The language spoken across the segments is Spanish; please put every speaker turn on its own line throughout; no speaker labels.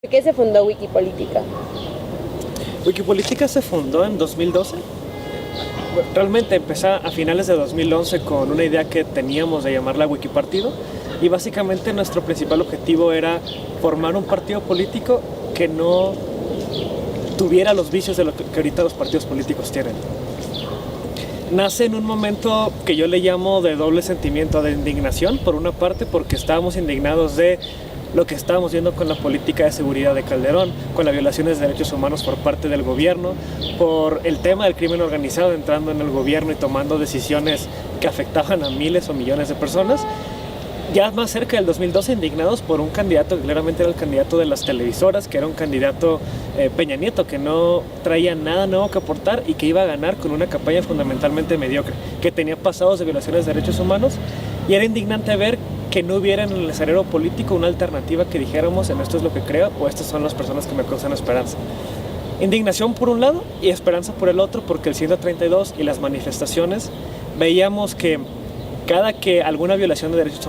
¿Por qué se fundó Wikipolítica?
Wikipolítica se fundó en 2012. Realmente empezó a finales de 2011 con una idea que teníamos de llamarla Wikipartido, y básicamente nuestro principal objetivo era formar un partido político que no tuviera los vicios de lo que ahorita los partidos políticos tienen. Nace en un momento que yo le llamo de doble sentimiento, de indignación, por una parte porque estábamos indignados de lo que estábamos viendo con la política de seguridad de Calderón, con las violaciones de derechos humanos por parte del gobierno, por el tema del crimen organizado entrando en el gobierno y tomando decisiones que afectaban a miles o millones de personas. Ya más cerca del 2012, indignados por un candidato que claramente era el candidato de las televisoras, que era un candidato Peña Nieto, que no traía nada nuevo que aportar y que iba a ganar con una campaña fundamentalmente mediocre, que tenía pasados de violaciones de derechos humanos, y era indignante ver que no hubiera en el escenario político una alternativa que dijéramos en esto es lo que creo o estas son las personas que me causan esperanza. Indignación por un lado y esperanza por el otro, porque el 132 y las manifestaciones veíamos que cada que alguna violación de derechos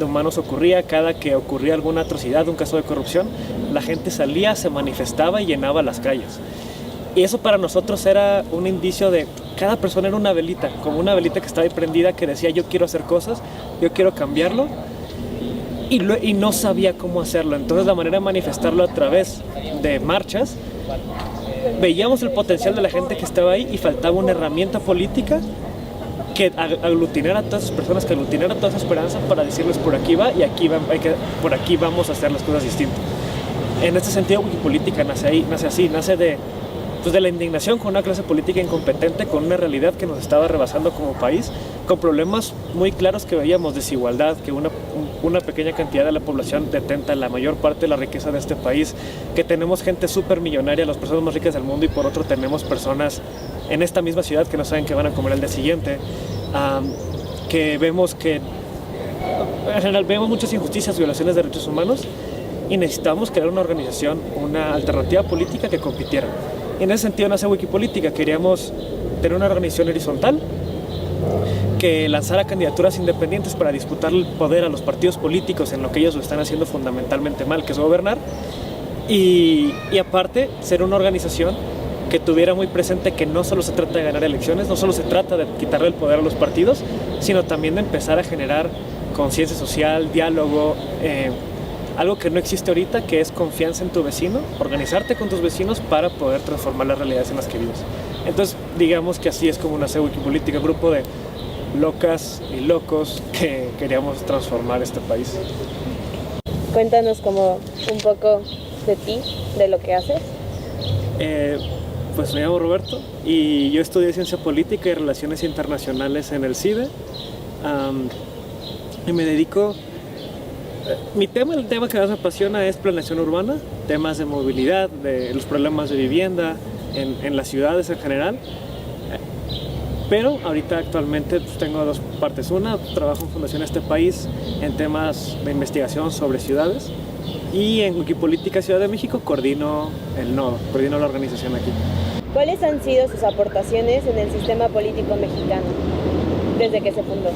humanos ocurría, cada que ocurría alguna atrocidad, un caso de corrupción, la gente salía, se manifestaba y llenaba las calles. Y eso para nosotros era un indicio de cada persona era una velita, como una velita que estaba ahí prendida que decía yo quiero hacer cosas, yo quiero cambiarlo, y no sabía cómo hacerlo. Entonces la manera de manifestarlo a través de marchas, veíamos el potencial de la gente que estaba ahí y faltaba una herramienta política que aglutinara a todas esas personas, que aglutinara toda esa esperanza para decirles por aquí va y por aquí vamos a hacer las cosas distintas. En este sentido Wikipolítica nace de la indignación con una clase política incompetente, con una realidad que nos estaba rebasando como país, con problemas muy claros que veíamos, desigualdad, que una pequeña cantidad de la población detenta la mayor parte de la riqueza de este país, que tenemos gente súper millonaria, las personas más ricas del mundo, y por otro tenemos personas en esta misma ciudad que no saben qué van a comer al día siguiente, que vemos que en general vemos muchas injusticias, violaciones de derechos humanos, y necesitamos crear una organización, una alternativa política que compitiera. En ese sentido nace Wikipolítica. Queríamos tener una organización horizontal que lanzara candidaturas independientes para disputar el poder a los partidos políticos en lo que ellos lo están haciendo fundamentalmente mal, que es gobernar, y aparte ser una organización que tuviera muy presente que no solo se trata de ganar elecciones, no solo se trata de quitarle el poder a los partidos, sino también de empezar a generar conciencia social, diálogo, algo que no existe ahorita, que es confianza en tu vecino, organizarte con tus vecinos para poder transformar las realidades en las que vives. Entonces, digamos que así es como nace Wikipolítica, un grupo de locas y locos que queríamos transformar este país.
Cuéntanos como un poco de ti, de lo que haces.
Pues me llamo Roberto y yo estudié Ciencia Política y Relaciones Internacionales en el CIDE, y me dedico... el tema que más me apasiona es planeación urbana, temas de movilidad, de los problemas de vivienda en las ciudades en general. Pero ahorita actualmente pues, tengo dos partes. Una, trabajo en Fundación Este País en temas de investigación sobre ciudades, y en Wikipolítica Ciudad de México coordino el nodo, coordino la organización aquí.
¿Cuáles han sido sus aportaciones en el sistema político mexicano desde que se fundó?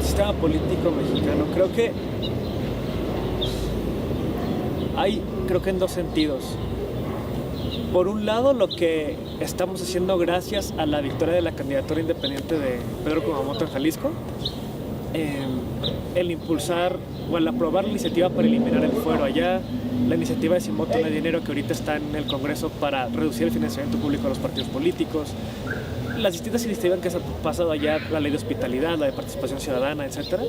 Sistema político mexicano, creo que en dos sentidos. Por un lado, lo que estamos haciendo gracias a la victoria de la candidatura independiente de Pedro Kumamoto en Jalisco, el impulsar o el aprobar la iniciativa para eliminar el fuero allá, la iniciativa de Sin Voto No Hay Dinero, que ahorita está en el Congreso para reducir el financiamiento público a los partidos políticos, las distintas iniciativas que se han pasado allá, la ley de hospitalidad, la de participación ciudadana, etc.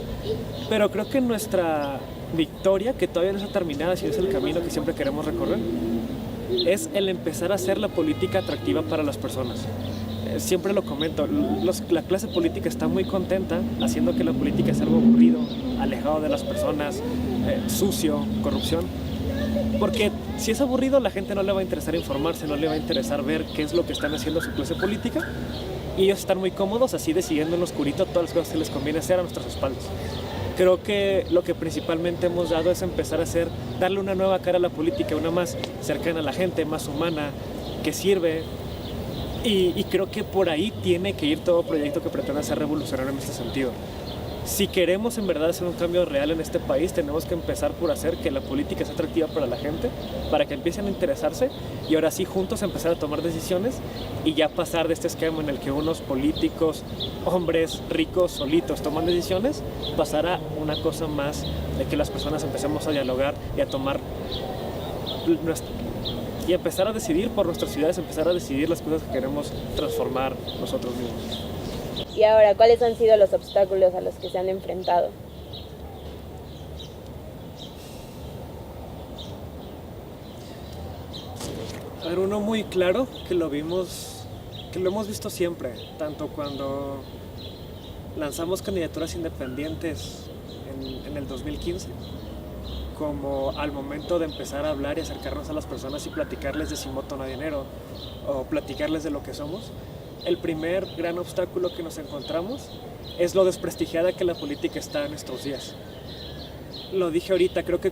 Pero creo que nuestra victoria, que todavía no está terminada, si es el camino que siempre queremos recorrer, es el empezar a hacer la política atractiva para las personas. Siempre lo comento, la clase política está muy contenta haciendo que la política sea algo aburrido, alejado de las personas, sucio, corrupción. Porque si es aburrido, la gente no le va a interesar informarse, no le va a interesar ver qué es lo que están haciendo su clase política, y ellos están muy cómodos así decidiendo en lo oscurito todas las cosas que les conviene hacer a nuestras espaldas. Creo que lo que principalmente hemos dado es empezar a darle una nueva cara a la política, una más cercana a la gente, más humana, que sirve, y creo que por ahí tiene que ir todo proyecto que pretenda ser revolucionario en este sentido. Si queremos en verdad hacer un cambio real en este país, tenemos que empezar por hacer que la política sea atractiva para la gente, para que empiecen a interesarse y ahora sí juntos empezar a tomar decisiones y ya pasar de este esquema en el que unos políticos, hombres ricos, solitos toman decisiones, pasar a una cosa más de que las personas empecemos a dialogar y a tomar y empezar a decidir por nuestras ciudades, empezar a decidir las cosas que queremos transformar nosotros mismos.
Y ahora, ¿cuáles han sido los obstáculos a los que se han enfrentado?
A ver, uno muy claro que lo hemos visto siempre, tanto cuando lanzamos candidaturas independientes en el 2015, como al momento de empezar a hablar y acercarnos a las personas y platicarles de Sin Voto No Hay Dinero o platicarles de lo que somos. El primer gran obstáculo que nos encontramos es lo desprestigiada que la política está en estos días. Lo dije ahorita, creo que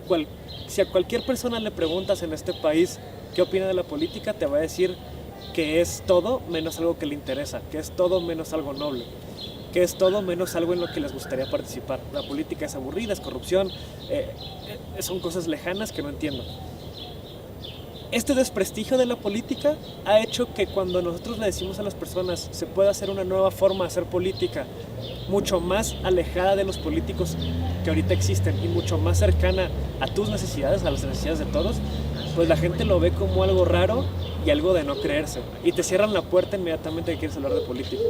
si a cualquier persona le preguntas en este país qué opina de la política, te va a decir que es todo menos algo que le interesa, que es todo menos algo noble, que es todo menos algo en lo que les gustaría participar. La política es aburrida, es corrupción, son cosas lejanas que no entiendo. Este desprestigio de la política ha hecho que cuando nosotros le decimos a las personas se pueda hacer una nueva forma de hacer política, mucho más alejada de los políticos que ahorita existen y mucho más cercana a tus necesidades, a las necesidades de todos, pues la gente lo ve como algo raro y algo de no creerse. Y te cierran la puerta inmediatamente que quieres hablar de política.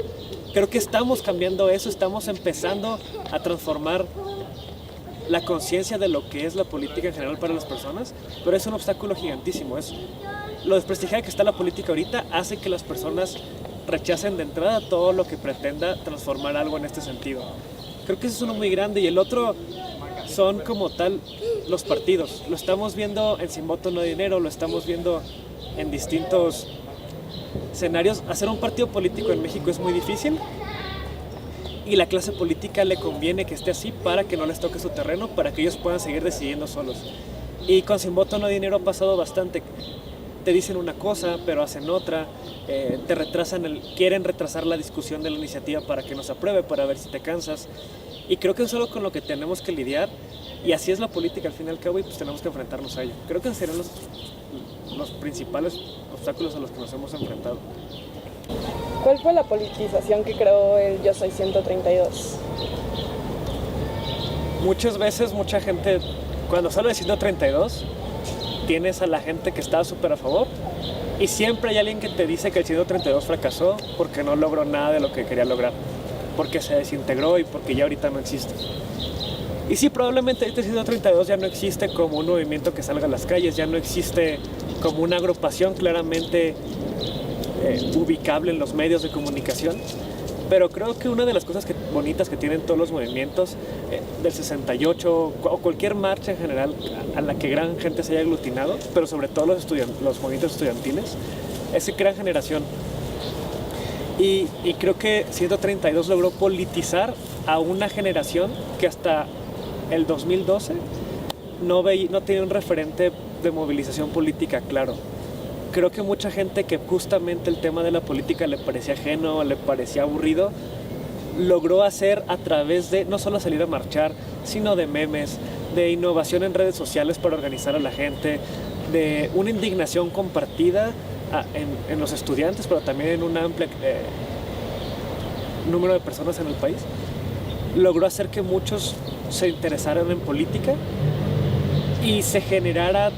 Creo que estamos cambiando eso, estamos empezando a transformar la conciencia de lo que es la política en general para las personas, pero es un obstáculo gigantísimo. Lo desprestigiada que está la política ahorita hace que las personas rechacen de entrada todo lo que pretenda transformar algo en este sentido. Creo que ese es uno muy grande y el otro son como tal los partidos. Lo estamos viendo en Sin Voto No Hay Dinero, lo estamos viendo en distintos escenarios. Hacer un partido político en México es muy difícil y la clase política le conviene que esté así para que no les toque su terreno, para que ellos puedan seguir decidiendo solos. Y con Sin Voto No Hay Dinero ha pasado bastante. Te dicen una cosa, pero hacen otra, te retrasan quieren retrasar la discusión de la iniciativa para que no se apruebe, para ver si te cansas. Y creo que es algo con lo que tenemos que lidiar, y así es la política al fin y al cabo, y pues tenemos que enfrentarnos a ello. Creo que serán los principales obstáculos a los que nos hemos enfrentado.
¿Cuál fue la politización que creó el Yo Soy 132?
Muchas veces, mucha gente, cuando sale de 132, tienes a la gente que está súper a favor y siempre hay alguien que te dice que el 132 fracasó porque no logró nada de lo que quería lograr, porque se desintegró y porque ya ahorita no existe. Y sí, probablemente el 132 ya no existe como un movimiento que salga a las calles, ya no existe como una agrupación claramente ubicable en los medios de comunicación, pero creo que una de las cosas bonitas que tienen todos los movimientos del 68 o cualquier marcha en general a la que gran gente se haya aglutinado, pero sobre todo los movimientos estudiantiles, es que crean generación. Y creo que 132 logró politizar a una generación que hasta el 2012 no tenía un referente de movilización política claro. Creo que mucha gente que justamente el tema de la política le parecía ajeno, le parecía aburrido, logró hacer a través de no solo salir a marchar, sino de memes, de innovación en redes sociales para organizar a la gente, de una indignación compartida en los estudiantes, pero también en un amplio número de personas en el país, logró hacer que muchos se interesaran en política y se creara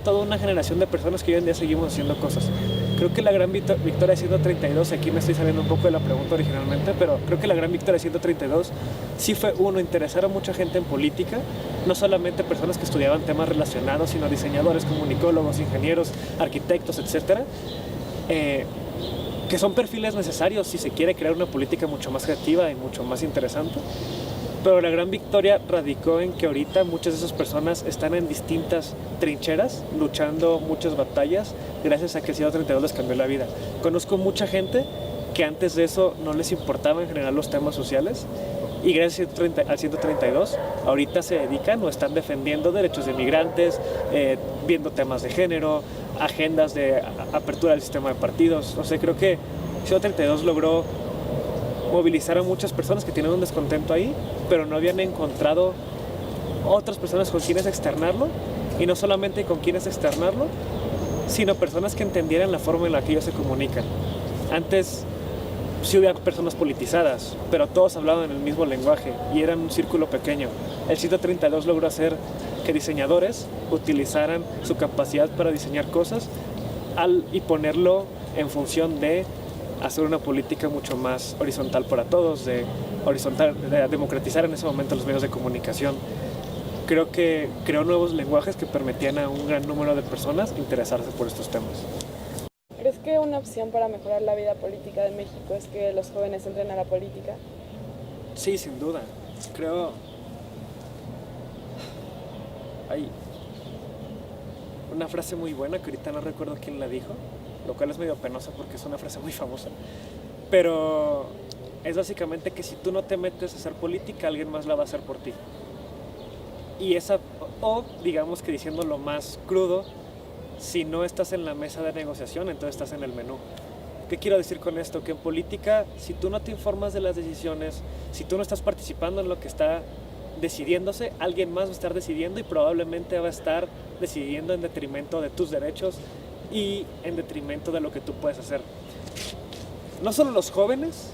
toda una generación de personas que hoy en día seguimos haciendo cosas. Creo que la gran victoria de 132, aquí me estoy saliendo un poco de la pregunta originalmente, pero creo que la gran victoria de 132 sí fue, uno, interesar a mucha gente en política, no solamente personas que estudiaban temas relacionados, sino diseñadores, comunicólogos, ingenieros, arquitectos, etcétera, que son perfiles necesarios si se quiere crear una política mucho más creativa y mucho más interesante. Pero la gran victoria radicó en que ahorita muchas de esas personas están en distintas trincheras, luchando muchas batallas, gracias a que el 132 les cambió la vida. Conozco mucha gente que antes de eso no les importaba en general los temas sociales, y gracias al 132 ahorita se dedican o están defendiendo derechos de migrantes, viendo temas de género, agendas de apertura del sistema de partidos. No sé, creo que 132 logró movilizar a muchas personas que tienen un descontento ahí, pero no habían encontrado otras personas con quienes externarlo, y no solamente con quienes externarlo, sino personas que entendieran la forma en la que ellos se comunican. Antes sí había personas politizadas, pero todos hablaban el mismo lenguaje y eran un círculo pequeño. El 132 logró hacer que diseñadores utilizaran su capacidad para diseñar cosas y ponerlo en función de hacer una política mucho más horizontal para todos, de democratizar en ese momento los medios de comunicación. Creo que creó nuevos lenguajes que permitían a un gran número de personas interesarse por estos temas.
¿Crees que una opción para mejorar la vida política de México es que los jóvenes entren a la política?
Sí, sin duda. Creo... Hay una frase muy buena que ahorita no recuerdo quién la dijo, lo cual es medio penoso porque es una frase muy famosa, pero es básicamente que si tú no te metes a hacer política, alguien más la va a hacer por ti. Y o digamos que diciéndolo más crudo, si no estás en la mesa de negociación, entonces estás en el menú. ¿Qué quiero decir con esto? Que en política, si tú no te informas de las decisiones, si tú no estás participando en lo que está decidiéndose, alguien más va a estar decidiendo y probablemente va a estar decidiendo en detrimento de tus derechos y en detrimento de lo que tú puedes hacer. No solo los jóvenes,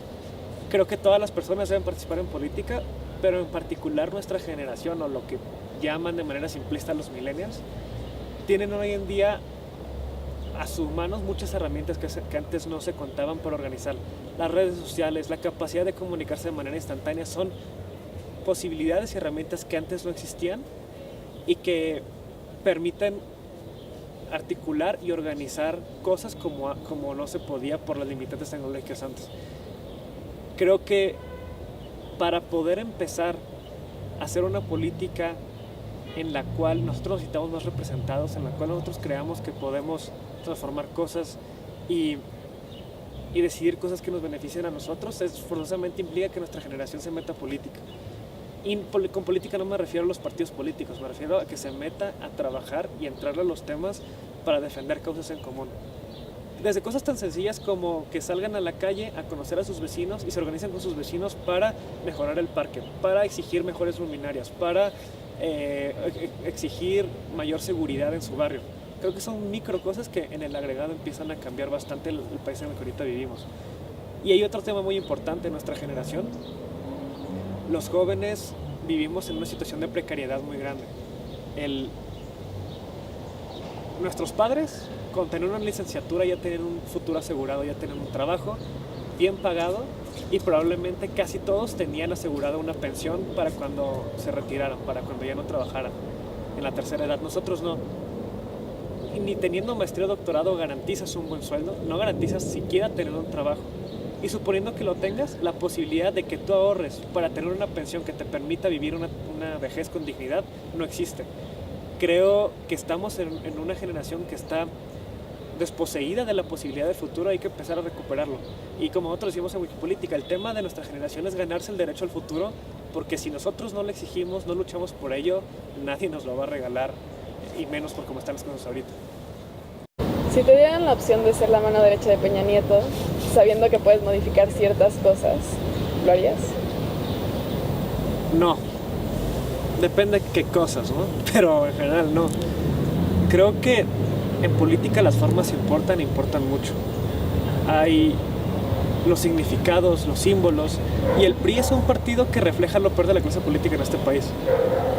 creo que todas las personas deben participar en política, pero en particular nuestra generación, o lo que llaman de manera simplista los millennials, tienen hoy en día a sus manos muchas herramientas que antes no se contaban por organizar. Las redes sociales, la capacidad de comunicarse de manera instantánea son posibilidades y herramientas que antes no existían y que permiten articular y organizar cosas como no se podía por las limitantes tecnológicas antes. Creo que para poder empezar a hacer una política en la cual nosotros nos sintamos más representados, en la cual nosotros creamos que podemos transformar cosas y decidir cosas que nos beneficien a nosotros, forzosamente implica que nuestra generación se meta a política. Y con política no me refiero a los partidos políticos, me refiero a que se meta a trabajar y entrarle a los temas para defender causas en común. Desde cosas tan sencillas como que salgan a la calle a conocer a sus vecinos y se organicen con sus vecinos para mejorar el parque, para exigir mejores luminarias, para exigir mayor seguridad en su barrio. Creo que son micro cosas que en el agregado empiezan a cambiar bastante el país en el que ahorita vivimos. Y hay otro tema muy importante en nuestra generación. Los jóvenes vivimos en una situación de precariedad muy grande. Nuestros padres, con tener una licenciatura, ya tienen un futuro asegurado, ya tienen un trabajo bien pagado y probablemente casi todos tenían asegurada una pensión para cuando se retiraran, para cuando ya no trabajaran en la tercera edad. Nosotros no. Y ni teniendo maestría o doctorado garantizas un buen sueldo, no garantizas siquiera tener un trabajo. Y suponiendo que lo tengas, la posibilidad de que tú ahorres para tener una pensión que te permita vivir una vejez con dignidad no existe. Creo que estamos en una generación que está desposeída de la posibilidad de futuro, hay que empezar a recuperarlo. Y como nosotros decimos en Wikipolítica, el tema de nuestra generación es ganarse el derecho al futuro, porque si nosotros no lo exigimos, no luchamos por ello, nadie nos lo va a regalar, y menos por cómo están las cosas ahorita.
Si te dieran la opción de ser la mano derecha de Peña Nieto, sabiendo que puedes modificar ciertas cosas, ¿lo harías?
No. Depende de qué cosas, ¿no? Pero en general no. Creo que en política las formas importan mucho. Hay los significados, los símbolos, y el PRI es un partido que refleja lo peor de la clase política en este país.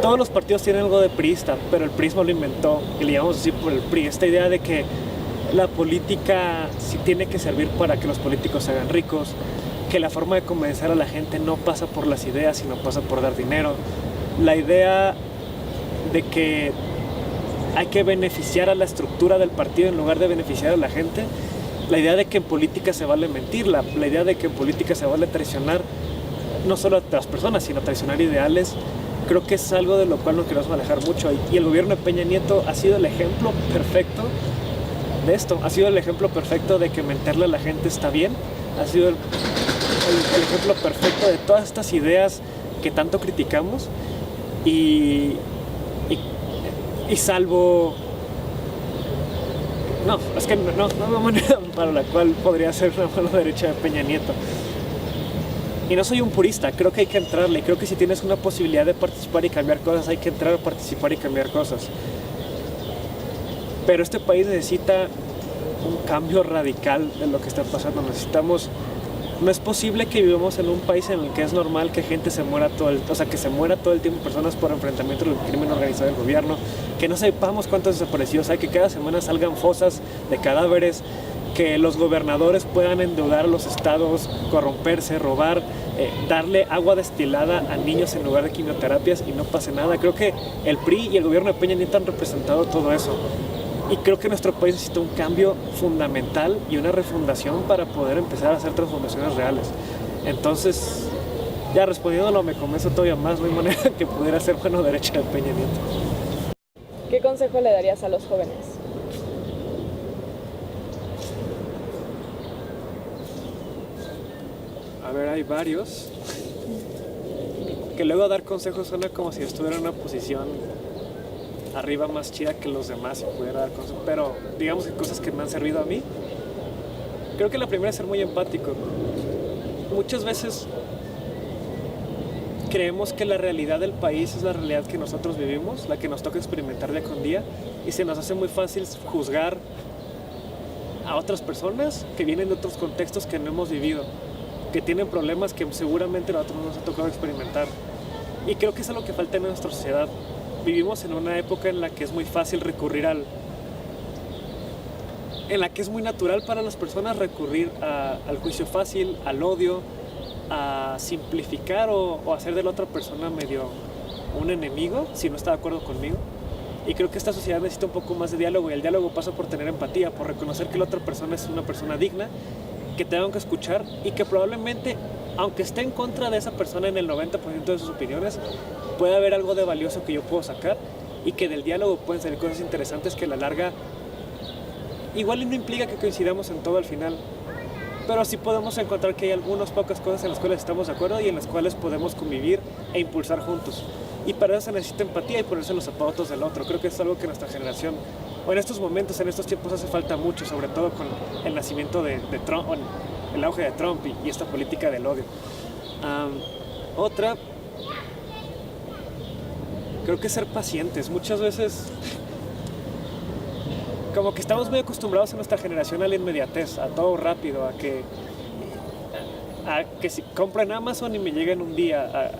Todos los partidos tienen algo de priista, pero el PRIismo lo inventó, y le llamamos así por el PRI, esta idea de que la política sí tiene que servir para que los políticos se hagan ricos, que la forma de convencer a la gente no pasa por las ideas, sino pasa por dar dinero. La idea de que hay que beneficiar a la estructura del partido en lugar de beneficiar a la gente. La idea de que en política se vale mentir, la idea de que en política se vale traicionar no solo a las personas, sino traicionar ideales. Creo que es algo de lo cual nos queremos alejar mucho. Y el gobierno de Peña Nieto ha sido el ejemplo perfecto de esto. Ha sido el ejemplo perfecto de que mentirle a la gente está bien. Ha sido el ejemplo perfecto de todas estas ideas que tanto criticamos. Y salvo... No, es que no hay manera para la cual podría ser una mano derecha de Peña Nieto. Y no soy un purista, creo que hay que entrarle, creo que si tienes una posibilidad de participar y cambiar cosas, hay que entrar a participar y cambiar cosas. Pero este país necesita un cambio radical de lo que está pasando. No es posible que vivamos en un país en el que es normal que gente se muera que se muera todo el tiempo personas por enfrentamiento del crimen organizado del gobierno, que no sepamos cuántos desaparecidos hay, que cada semana salgan fosas de cadáveres, que los gobernadores puedan endeudar a los estados, corromperse, robar, darle agua destilada a niños en lugar de quimioterapias y no pase nada. Creo que el PRI y el gobierno de Peña Nieto han representado todo eso. Y creo que nuestro país necesita un cambio fundamental y una refundación para poder empezar a hacer transformaciones reales. Entonces, ya respondiéndolo, me convenzo todavía más, no hay manera que pudiera ser mano derecha de Peña Nieto.
¿Qué consejo le darías a los jóvenes?
A ver, hay varios. Que luego dar consejos suena como si estuviera en una posición arriba más chida que los demás y pudiera dar consejos, pero digamos que cosas que me han servido a mí. Creo que la primera es ser muy empático. Muchas veces creemos que la realidad del país es la realidad que nosotros vivimos, la que nos toca experimentar día con día, y se nos hace muy fácil juzgar a otras personas que vienen de otros contextos que no hemos vivido, que tienen problemas que seguramente a nosotros nos ha tocado experimentar. Y creo que es algo que falta en nuestra sociedad. Vivimos en una época en la que es muy fácil recurrir en la que es muy natural para las personas recurrir al juicio fácil, al odio, a simplificar o hacer de la otra persona medio un enemigo si no está de acuerdo conmigo. Y creo que esta sociedad necesita un poco más de diálogo, y el diálogo pasa por tener empatía, por reconocer que la otra persona es una persona digna, que tengan que escuchar y que probablemente, aunque esté en contra de esa persona en el 90% de sus opiniones, puede haber algo de valioso que yo puedo sacar, y que del diálogo pueden salir cosas interesantes que a la larga igual y no implica que coincidamos en todo al final, pero sí podemos encontrar que hay algunas pocas cosas en las cuales estamos de acuerdo y en las cuales podemos convivir e impulsar juntos. Y para eso se necesita empatía y ponerse en los zapatos del otro. Creo que es algo que nuestra generación, o en estos momentos, en estos tiempos, hace falta mucho, sobre todo con el nacimiento de Trump, el auge de Trump y esta política del odio. Otra, creo que ser pacientes. Muchas veces como que estamos muy acostumbrados en nuestra generación a la inmediatez, a todo rápido, a que si compro en Amazon y me llega en un día,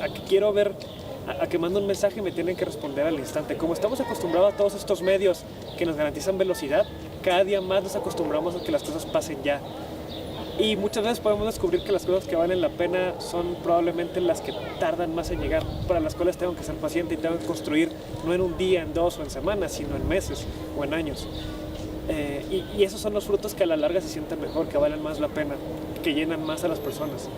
a que quiero ver, a que mando un mensaje y me tienen que responder al instante. Como estamos acostumbrados a todos estos medios que nos garantizan velocidad, cada día más nos acostumbramos a que las cosas pasen ya. Y muchas veces podemos descubrir que las cosas que valen la pena son probablemente las que tardan más en llegar, para las cuales tengo que ser paciente y tengo que construir no en un día, en 2 o en semanas, sino en meses o en años. Y esos son los frutos que a la larga se sienten mejor, que valen más la pena, que llenan más a las personas.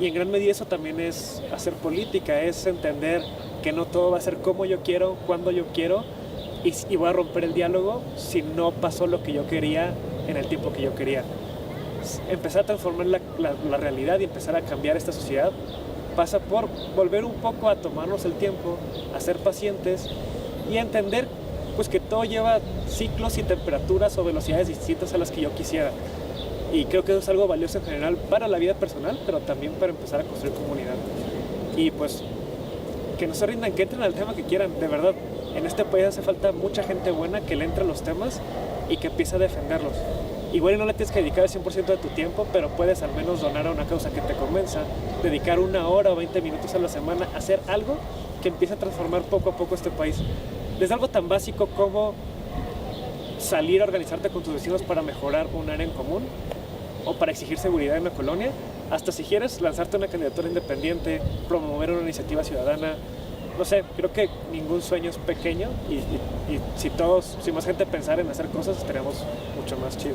Y en gran medida eso también es hacer política, es entender que no todo va a ser como yo quiero, cuando yo quiero, y voy a romper el diálogo si no pasó lo que yo quería en el tiempo que yo quería. Empezar a transformar la realidad y empezar a cambiar esta sociedad pasa por volver un poco a tomarnos el tiempo, a ser pacientes y a entender pues que todo lleva ciclos y temperaturas o velocidades distintas a las que yo quisiera. Y creo que eso es algo valioso en general para la vida personal, pero también para empezar a construir comunidad. Y pues que no se rindan, que entren al tema que quieran, de verdad. En este país hace falta mucha gente buena que le entre a los temas y que empiece a defenderlos. Igual no le tienes que dedicar el 100% de tu tiempo, pero puedes al menos donar a una causa que te convenza, dedicar 1 hora o 20 minutos a la semana a hacer algo que empiece a transformar poco a poco este país. Desde algo tan básico como salir a organizarte con tus vecinos para mejorar un área en común o para exigir seguridad en la colonia, hasta si quieres lanzarte una candidatura independiente, promover una iniciativa ciudadana. No sé, creo que ningún sueño es pequeño y si más gente pensara en hacer cosas, estaríamos mucho más chido.